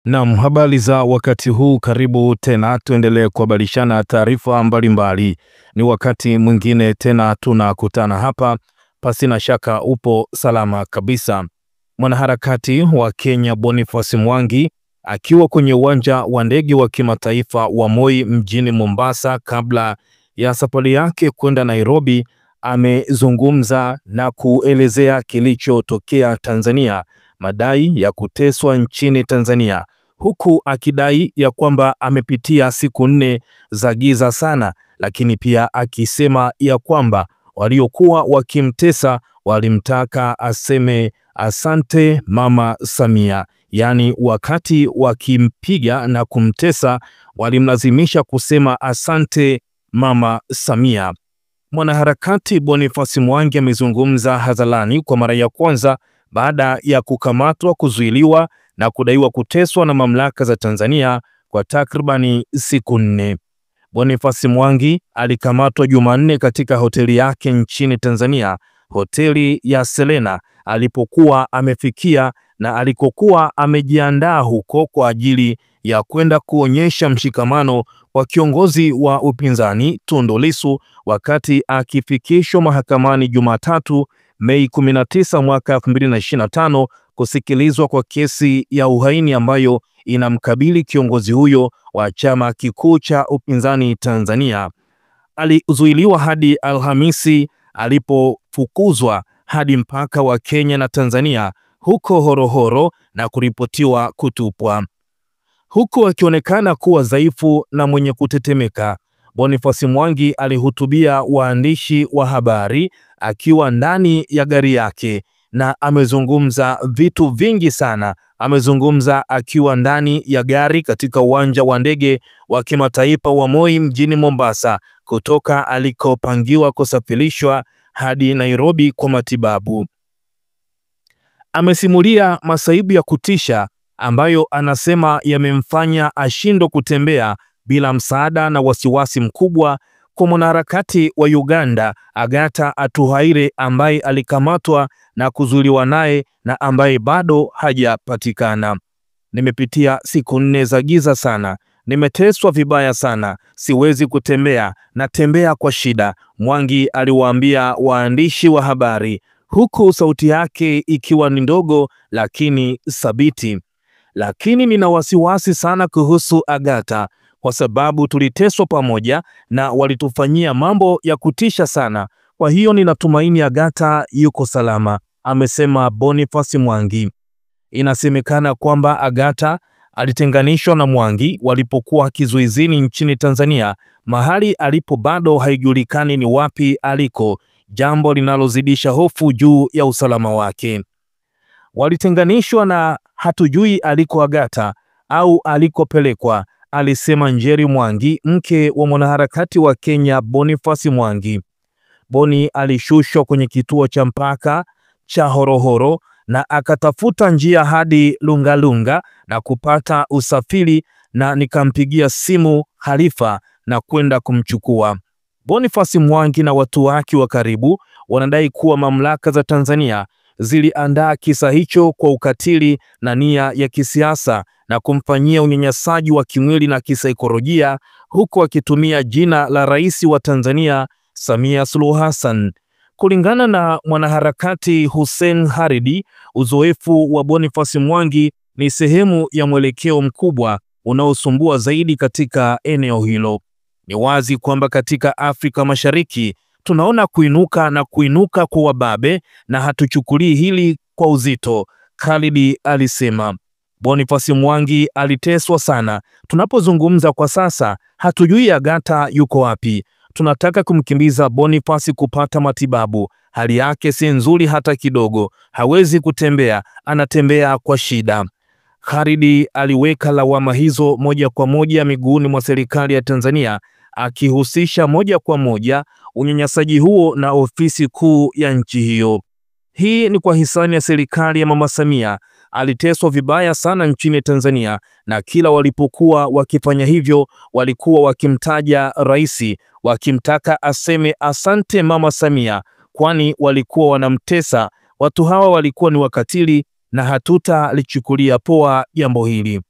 Naam, habari za wakati huu, karibu tena tuendelee kuhabarishana taarifa mbalimbali. Ni wakati mwingine tena tunakutana hapa, pasi na shaka upo salama kabisa. Mwanaharakati wa Kenya Boniface Mwangi akiwa kwenye uwanja wa ndege wa kimataifa wa Moi mjini Mombasa kabla ya safari yake kwenda Nairobi, amezungumza na kuelezea kilichotokea Tanzania, madai ya kuteswa nchini Tanzania, huku akidai ya kwamba amepitia siku 4 za giza sana, lakini pia akisema ya kwamba waliokuwa wakimtesa walimtaka aseme asante Mama Samia. Yaani wakati wakimpiga na kumtesa walimlazimisha kusema asante Mama Samia. Mwanaharakati Boniface Mwangi amezungumza hadharani kwa mara ya kwanza baada ya kukamatwa, kuzuiliwa na kudaiwa kuteswa na mamlaka za Tanzania kwa takribani siku 4. Boniface Mwangi alikamatwa Jumanne katika hoteli yake nchini Tanzania, hoteli ya Serena, alipokuwa amefikia na alikokuwa amejiandaa huko kwa ajili ya kwenda kuonyesha mshikamano wa kiongozi wa upinzani Tundu Lissu wakati akifikishwa mahakamani Jumatatu Mei 19 mwaka 2025 kusikilizwa kwa kesi ya uhaini ambayo inamkabili kiongozi huyo wa chama kikuu cha upinzani Tanzania. Alizuiliwa hadi Alhamisi alipofukuzwa hadi mpaka wa Kenya na Tanzania huko Horohoro na kuripotiwa kutupwa. Huku akionekana kuwa dhaifu na mwenye kutetemeka, Boniface Mwangi alihutubia waandishi wa habari akiwa ndani ya gari yake na amezungumza vitu vingi sana. Amezungumza akiwa ndani ya gari katika uwanja wa ndege wa kimataifa wa Moi mjini Mombasa, kutoka alikopangiwa kusafirishwa hadi Nairobi kwa matibabu. Amesimulia masaibu ya kutisha ambayo anasema yamemfanya ashindwe kutembea bila msaada na wasiwasi mkubwa kwa mwanaharakati wa Uganda Agatha Atuhaire ambaye alikamatwa na kuzuiliwa naye na ambaye bado hajapatikana. Nimepitia siku 4 za giza sana, nimeteswa vibaya sana, siwezi kutembea, natembea kwa shida, Mwangi aliwaambia waandishi wa habari, huku sauti yake ikiwa ni ndogo lakini thabiti. Lakini nina wasiwasi sana kuhusu Agatha kwa sababu tuliteswa pamoja na walitufanyia mambo ya kutisha sana. Kwa hiyo ninatumaini Agatha yuko salama, amesema Boniface Mwangi. Inasemekana kwamba Agatha alitenganishwa na Mwangi walipokuwa kizuizini nchini Tanzania, mahali alipo bado haijulikani ni wapi aliko, jambo linalozidisha hofu juu ya usalama wake. Walitenganishwa na hatujui aliko Agatha au alikopelekwa, alisema Njeri Mwangi, mke wa mwanaharakati wa Kenya Boniface Mwangi. Boni alishushwa kwenye kituo cha mpaka cha Horohoro na akatafuta njia hadi Lungalunga na kupata usafiri, na nikampigia simu Halifa na kwenda kumchukua. Boniface Mwangi na watu wake wa karibu wanadai kuwa mamlaka za Tanzania ziliandaa kisa hicho kwa ukatili na nia ya kisiasa na kumfanyia unyanyasaji wa kimwili na kisaikolojia, huku akitumia jina la Rais wa Tanzania Samia Suluhu Hassan. Kulingana na mwanaharakati Hussein Haridi, uzoefu wa Boniface Mwangi ni sehemu ya mwelekeo mkubwa unaosumbua zaidi katika eneo hilo. Ni wazi kwamba katika Afrika Mashariki tunaona kuinuka kwa wababe na hatuchukulii hili kwa uzito, Khalidi alisema. Boniface Mwangi aliteswa sana. Tunapozungumza kwa sasa hatujui Agatha yuko wapi. Tunataka kumkimbiza Boniface kupata matibabu. Hali yake si nzuri hata kidogo. Hawezi kutembea, anatembea kwa shida. Khalidi aliweka lawama hizo moja kwa moja miguuni mwa serikali ya Tanzania, akihusisha moja kwa moja unyanyasaji huo na ofisi kuu ya nchi hiyo. Hii ni kwa hisani ya serikali ya Mama Samia. Aliteswa vibaya sana nchini Tanzania, na kila walipokuwa wakifanya hivyo walikuwa wakimtaja rais, wakimtaka aseme asante Mama Samia, kwani walikuwa wanamtesa. Watu hawa walikuwa ni wakatili na hatutalichukulia poa jambo hili.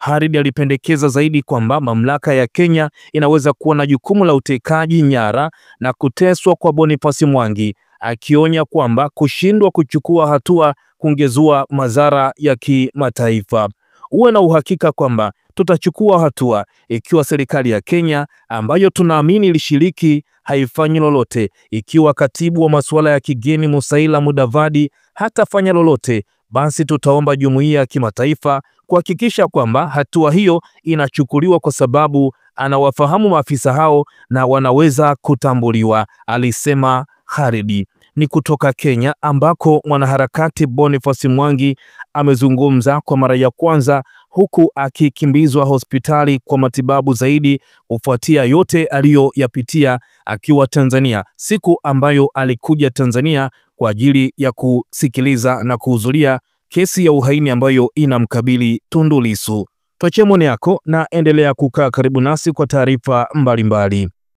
Khalid alipendekeza zaidi kwamba mamlaka ya Kenya inaweza kuwa na jukumu la utekaji nyara na kuteswa kwa Boniface Mwangi, akionya kwamba kushindwa kuchukua hatua kungezua madhara ya kimataifa. Uwe na uhakika kwamba tutachukua hatua ikiwa serikali ya Kenya ambayo tunaamini ilishiriki haifanyi lolote, ikiwa katibu wa masuala ya kigeni Musalia Mudavadi hatafanya lolote, basi tutaomba jumuiya ya kimataifa kuhakikisha kwamba hatua hiyo inachukuliwa, kwa sababu anawafahamu maafisa hao na wanaweza kutambuliwa, alisema Khalid. Ni kutoka Kenya ambako mwanaharakati Boniface Mwangi amezungumza kwa mara ya kwanza, huku akikimbizwa hospitali kwa matibabu zaidi kufuatia yote aliyoyapitia akiwa Tanzania, siku ambayo alikuja Tanzania kwa ajili ya kusikiliza na kuhudhuria kesi ya uhaini ambayo inamkabili Tundu Lissu. Tuachie maoni yako na endelea kukaa karibu nasi kwa taarifa mbalimbali.